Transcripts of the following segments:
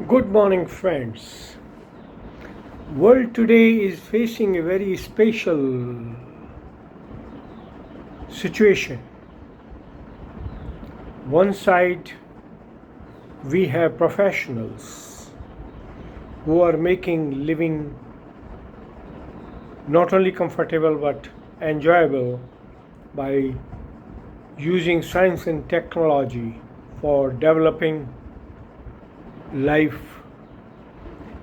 Good morning, friends. World today is facing a very special situation. One side, we have professionals who are making living not only comfortable but enjoyable by using science and technology for developing life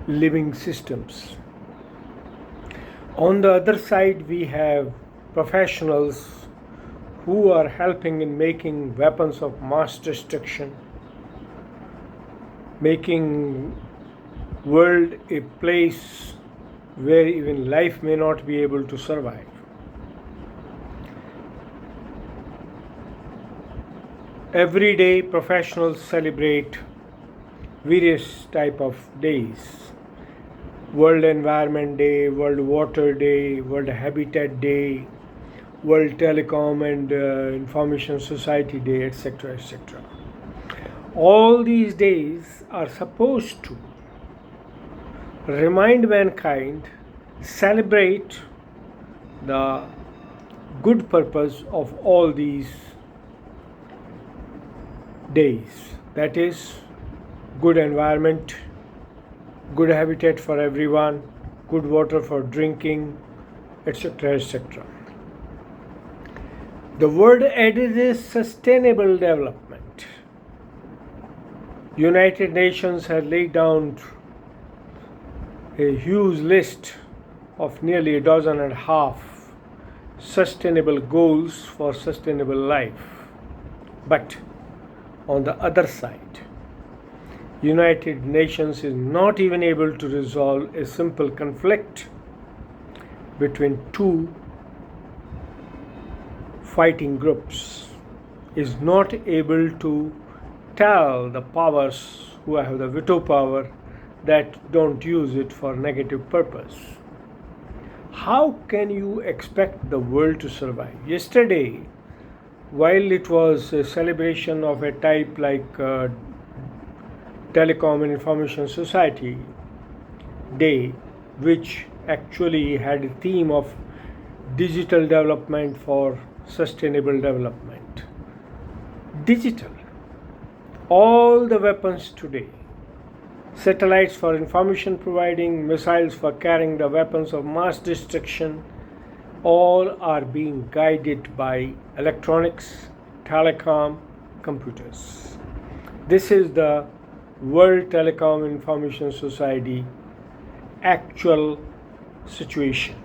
living systems. On the other side, we have professionals who are helping in making weapons of mass destruction, making world a place where even life may not be able to survive. Every day professionals celebrate various type of days: World Environment Day, World Water Day, World Habitat Day, World Telecom and Information Society Day, etc. etc. All these days are supposed to remind mankind, celebrate the good purpose of all these days, that is, good environment, good habitat for everyone, good water for drinking, etc. etc. The word added is sustainable development. United Nations has laid down a huge list of nearly a dozen and a half sustainable goals for sustainable life. But on the other side, United Nations is not even able to resolve a simple conflict between two fighting groups, is not able to tell the powers who have the veto power that don't use it for negative purpose. How can you expect the world to survive? Yesterday, while it was a celebration of a type like Telecom and Information Society Day, which actually had a theme of digital development for sustainable development. Digital. All the weapons today, satellites for information providing, missiles for carrying the weapons of mass destruction, all are being guided by electronics, telecom, computers. This is the World Telecom Information Society actual situation.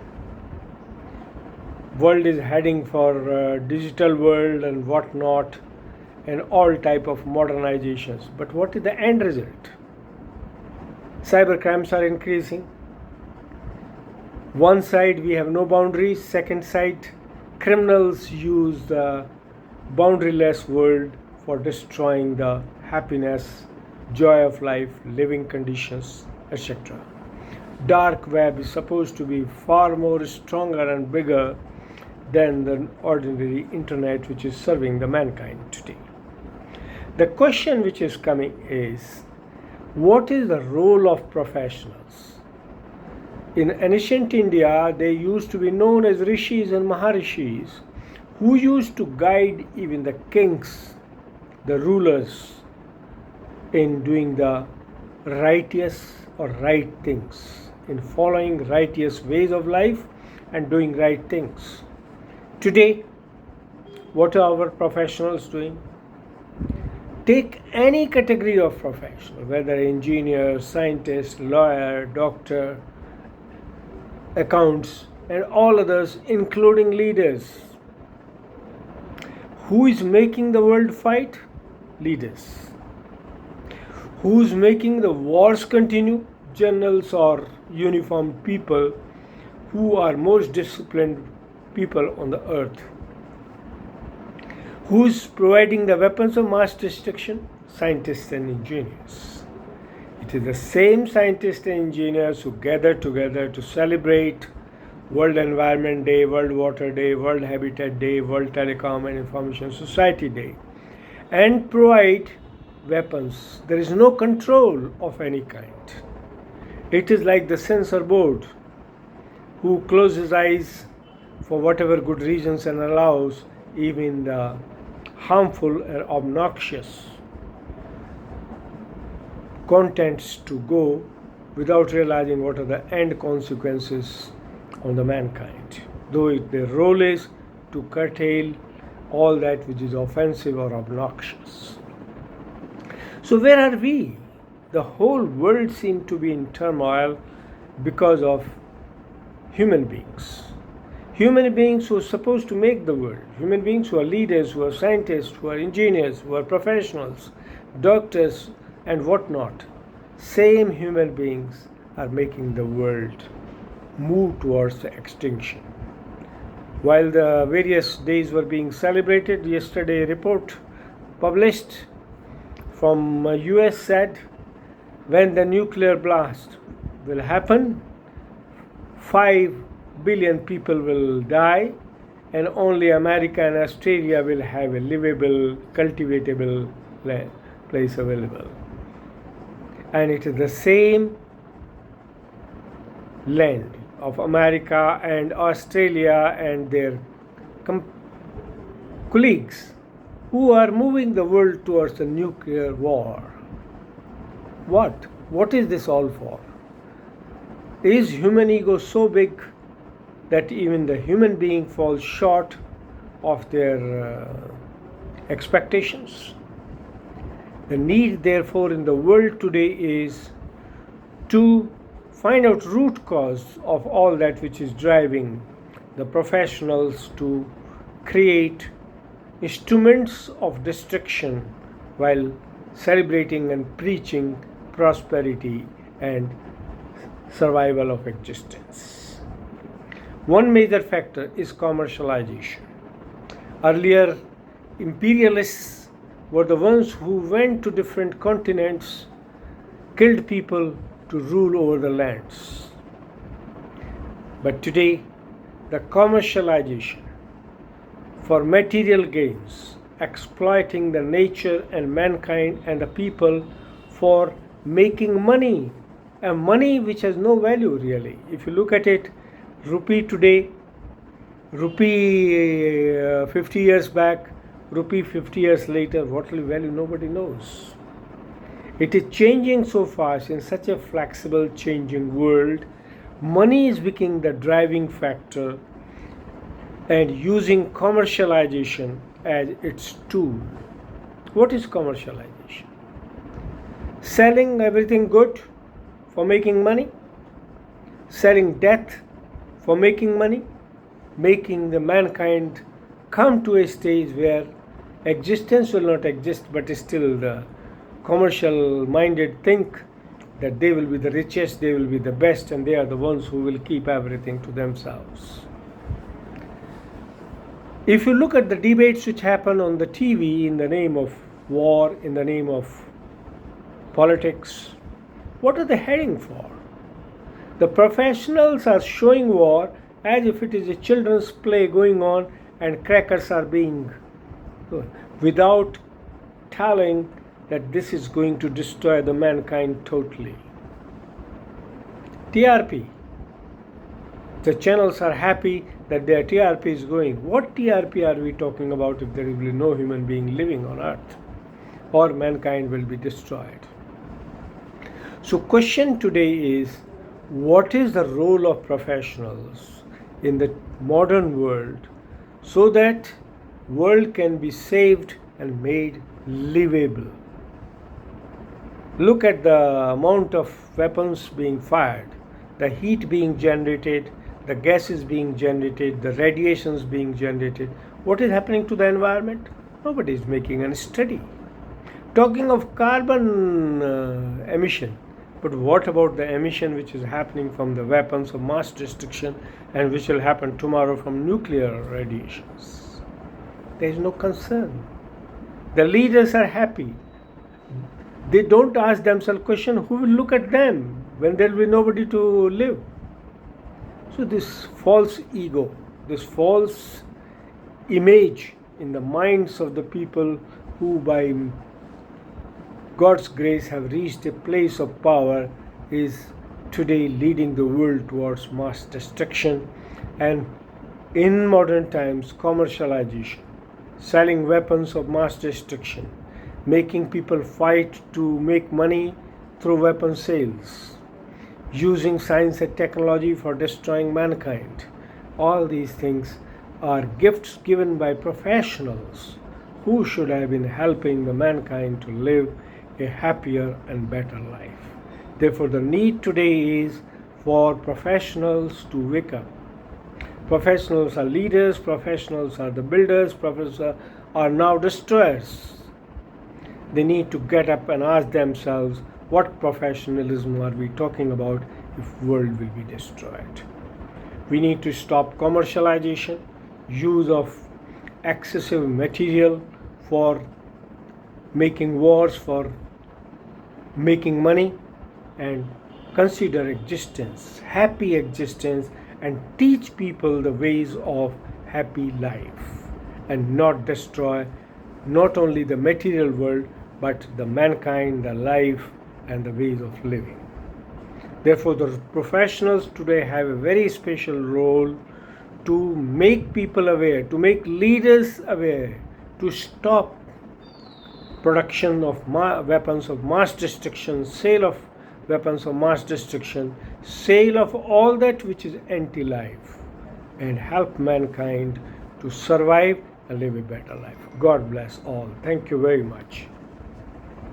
World is heading for digital world and whatnot and all type of modernizations. But what is the end result? Cyber crimes are increasing. One side we have no boundaries. Second side, criminals use the boundaryless world for destroying the happiness, joy of life, living conditions, etc. Dark web is supposed to be far more stronger and bigger than the ordinary internet which is serving the mankind today. The question which is coming is, what is the role of professionals? In ancient India, they used to be known as rishis and maharishis, who used to guide even the kings, the rulers, in doing the righteous or right things, in following righteous ways of life and doing right things. Today, what are our professionals doing? Take any category of professional, whether engineer, scientist, lawyer, doctor, accounts, and all others, including leaders. Who is making the world fight? Leaders. Who is making the wars continue? Generals or uniformed people who are most disciplined people on the earth. Who is providing the weapons of mass destruction? Scientists and engineers. It is the same scientists and engineers who gather together to celebrate World Environment Day, World Water Day, World Habitat Day, World Telecom and Information Society Day, and provide weapons. There is no control of any kind. It is like the censor board who closes his eyes for whatever good reasons and allows even the harmful and obnoxious contents to go without realizing what are the end consequences on the mankind. Though their role is to curtail all that which is offensive or obnoxious. So where are we? The whole world seems to be in turmoil because of human beings. Human beings who are supposed to make the world. Human beings who are leaders, who are scientists, who are engineers, who are professionals, doctors, and whatnot. Same human beings are making the world move towards the extinction. While the various days were being celebrated, yesterday a report published from US said when the nuclear blast will happen, 5 billion people will die and only America and Australia will have a livable, cultivatable place available. And it is the same land of America and Australia and their colleagues who are moving the world towards the nuclear war. What? What is this all for? Is human ego so big that even the human being falls short of their expectations? The need, therefore, in the world today is to find out root cause of all that which is driving the professionals to create instruments of destruction while celebrating and preaching prosperity and survival of existence. One major factor is commercialization. Earlier, imperialists were the ones who went to different continents, killed people to rule over the lands. But today, the commercialization for material gains, exploiting the nature and mankind and the people for making money, a money which has no value really. If you look at it, rupee today, rupee 50 years back, rupee 50 years later, what will value nobody knows. It is changing so fast in such a flexible, changing world. Money is becoming the driving factor and using commercialization as its tool. What is commercialization? Selling everything good for making money, selling death for making money, making the mankind come to a stage where existence will not exist, but still the commercial minded think that they will be the richest, they will be the best, and they are the ones who will keep everything to themselves. If you look at the debates which happen on the TV in the name of war, in the name of politics, what are they heading for? The professionals are showing war as if it is a children's play going on and crackers are being, without telling that this is going to destroy the mankind totally. TRP. The channels are happy that their TRP is going. What TRP are we talking about if there will be no human being living on earth or mankind will be destroyed? So question today is, what is the role of professionals in the modern world so that world can be saved and made livable? Look at the amount of weapons being fired, the heat being generated, the gases being generated, the radiations being generated. What is happening to the environment? Nobody is making any study. Talking of carbon emission, but what about the emission which is happening from the weapons of mass destruction and which will happen tomorrow from nuclear radiations? There is no concern. The leaders are happy. They don't ask themselves question, who will look at them when there will be nobody to live? So this false ego, this false image in the minds of the people who by God's grace have reached a place of power is today leading the world towards mass destruction and in modern times commercialization, selling weapons of mass destruction, making people fight to make money through weapon sales, using science and technology for destroying mankind. All these things are gifts given by professionals who should have been helping the mankind to live a happier and better life. Therefore, the need today is for professionals to wake up. Professionals are leaders, professionals are the builders, professionals are now destroyers. They need to get up and ask themselves, what professionalism are we talking about if world will be destroyed? We need to stop commercialization, use of excessive material for making wars, for making money, and consider existence, happy existence, and teach people the ways of happy life and not destroy not only the material world but the mankind, the life, and the ways of living. Therefore, the professionals today have a very special role to make people aware, to make leaders aware, to stop production of weapons of mass destruction, sale of weapons of mass destruction, sale of all that which is anti-life, and help mankind to survive and live a better life. God bless all. Thank you very much.